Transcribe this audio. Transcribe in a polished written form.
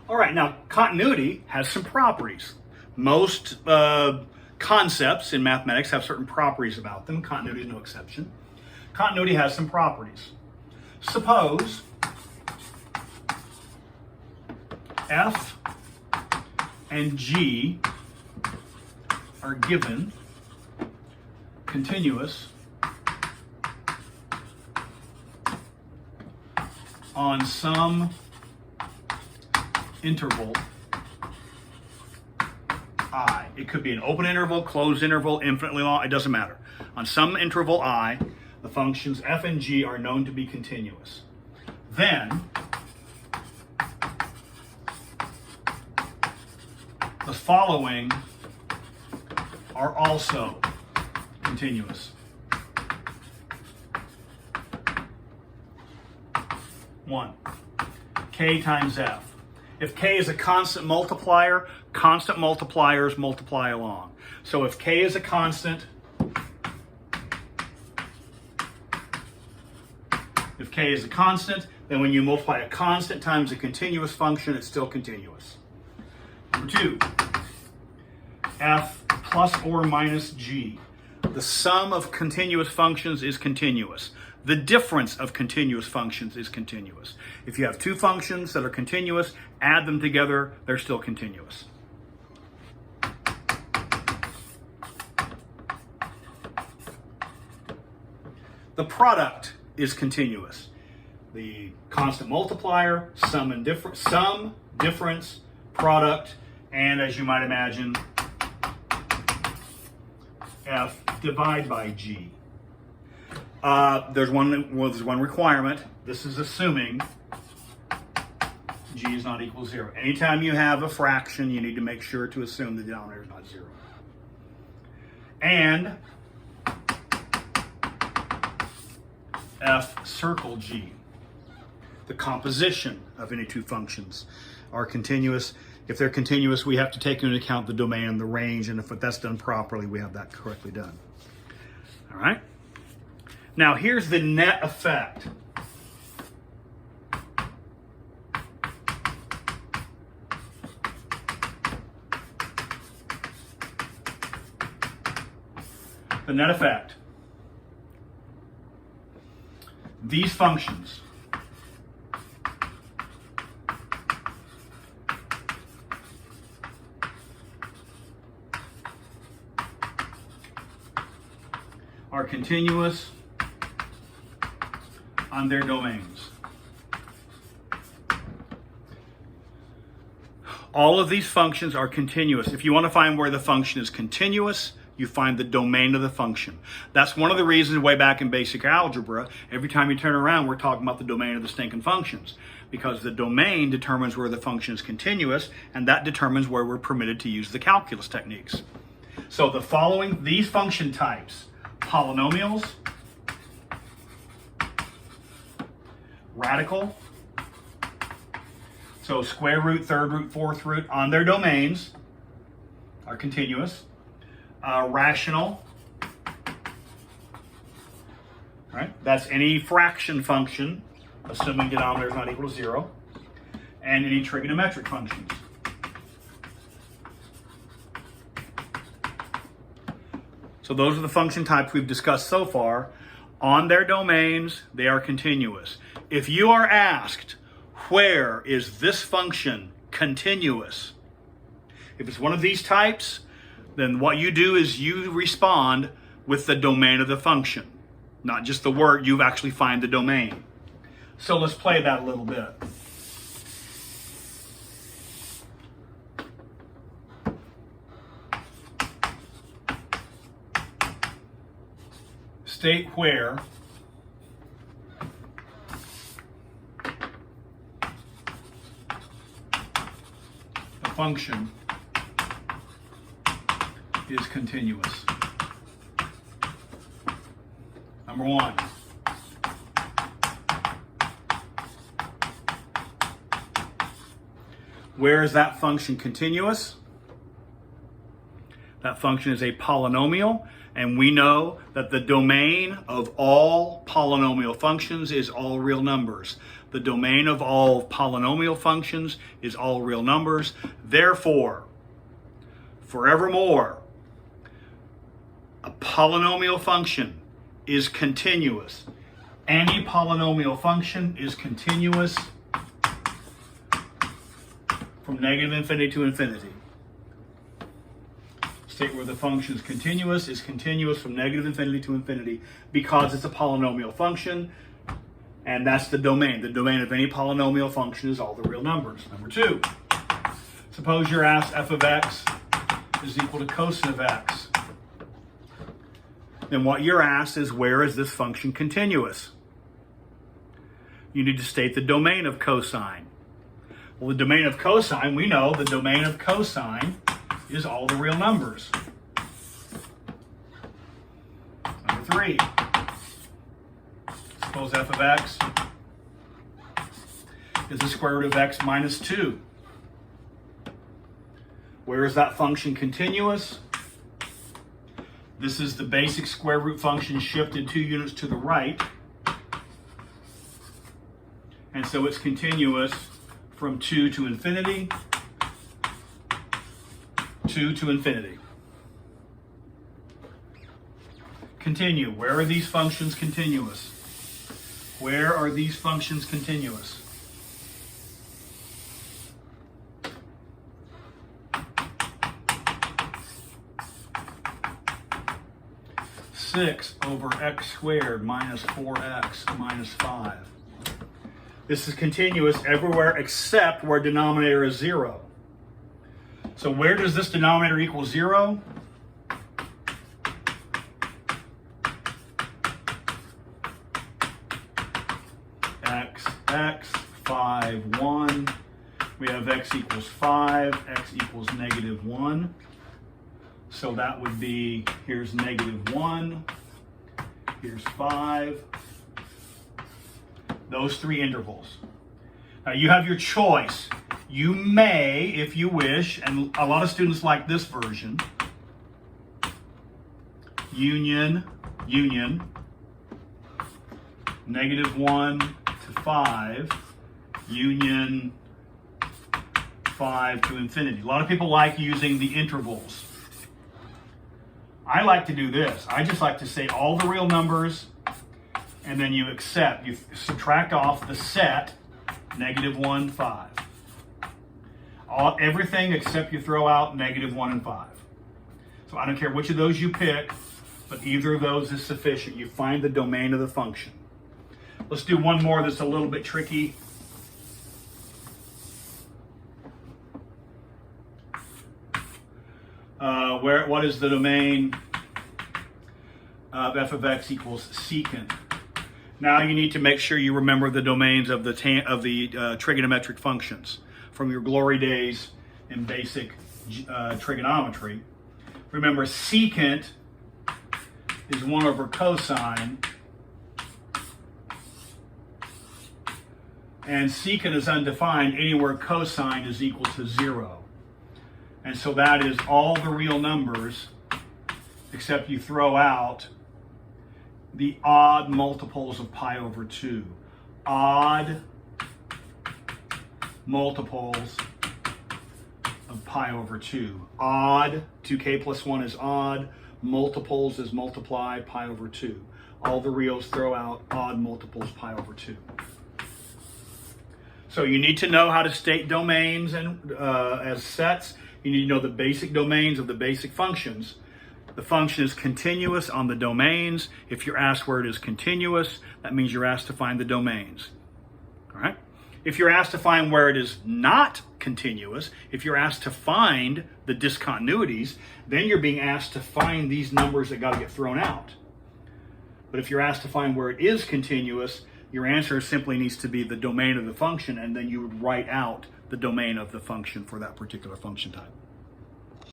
All right, now continuity has some properties. Most concepts in mathematics have certain properties about them. Continuity is no exception. Continuity has some properties. Suppose f and g are given continuous on some interval I. It could be an open interval, closed interval, infinitely long, it doesn't matter. On some interval I, the functions f and g are known to be continuous. Then the following are also continuous. 1. K times f. If k is a constant multipliers multiply along. So if k is a constant, then when you multiply a constant times a continuous function, it's still continuous. Number 2, f plus or minus g. The sum of continuous functions is continuous. The difference of continuous functions is continuous. If you have two functions that are continuous, add them together, they're still continuous. The product is continuous. The constant multiplier, sum, difference, product, and as you might imagine, f divided by g. There's one requirement. This is assuming g is not equal to 0. Anytime you have a fraction, you need to make sure to assume the denominator is not 0. And f circle g. The composition of any two functions are continuous. If they're continuous, we have to take into account the domain and the range, and if that's done properly, we have that correctly done. All right? Now, here's the net effect. The net effect. These functions are continuous on their domains. All of these functions are continuous. If you want to find where the function is continuous, you find the domain of the function. That's one of the reasons way back in basic algebra, every time you turn around, we're talking about the domain of the stinking functions, because the domain determines where the function is continuous, and that determines where we're permitted to use the calculus techniques. So the following, these function types, polynomials, radical, so square root, third root, fourth root, on their domains are continuous. Rational, right? That's any fraction function, assuming denominator is not equal to 0, and any trigonometric functions. So those are the function types we've discussed so far. On their domains, they are continuous. If you are asked, where is this function continuous? If it's one of these types, then what you do is you respond with the domain of the function. Not just the word, you actually find the domain. So let's play that a little bit. State where the function is continuous. Number 1. Where is that function continuous? That function is a polynomial, and we know that the domain of all polynomial functions is all real numbers. The domain of all polynomial functions is all real numbers. Therefore, forevermore, a polynomial function is continuous. Any polynomial function is continuous from negative infinity to infinity. State where the function is continuous from negative infinity to infinity because it's a polynomial function, and that's the domain. The domain of any polynomial function is all the real numbers. Number 2, suppose you're asked f of x is equal to cosine of x. Then what you're asked is, where is this function continuous? You need to state the domain of cosine. Well, the domain of cosine, we know the domain of cosine is all the real numbers. Number 3, suppose f of x is the square root of x minus 2. Where is that function continuous? This is the basic square root function shifted 2 units to the right. And so it's continuous from 2 to infinity, 2 to infinity. Continue. Where are these functions continuous? Where are these functions continuous? Six over x squared minus 4x minus 5. This is continuous everywhere except where denominator is 0. So where does this denominator equal 0? X, 5, 1. We have x equals 5, x equals negative 1. So that would be, here's negative 1, here's 5. Those 3 intervals. Now you have your choice. You may, if you wish, and a lot of students like this version, union, negative 1 to 5, union 5 to infinity. A lot of people like using the intervals. I like to do this. I just like to say all the real numbers, and then you accept. You subtract off the set, negative 1, 5. Everything except you throw out negative 1 and 5. So I don't care which of those you pick, but either of those is sufficient. You find the domain of the function. Let's do one more that's a little bit tricky. What is the domain of f of x equals secant? Now you need to make sure you remember the domains of the trigonometric functions from your glory days in basic trigonometry. Remember, secant is 1 over cosine, and secant is undefined anywhere cosine is equal to 0. And so that is all the real numbers, except you throw out the odd multiples of pi over 2. Odd multiples of pi over 2. Odd, 2k plus 1 is odd. Multiples is multiply pi over 2. All the reals throw out odd multiples pi over 2. So you need to know how to state domains and as sets. You need to know the basic domains of the basic functions. The function is continuous on the domains. If you're asked where it is continuous, that means you're asked to find the domains. All right? If you're asked to find where it is not continuous, if you're asked to find the discontinuities, then you're being asked to find these numbers that got to get thrown out. But if you're asked to find where it is continuous, your answer simply needs to be the domain of the function, and then you would write out the domain of the function for that particular function type.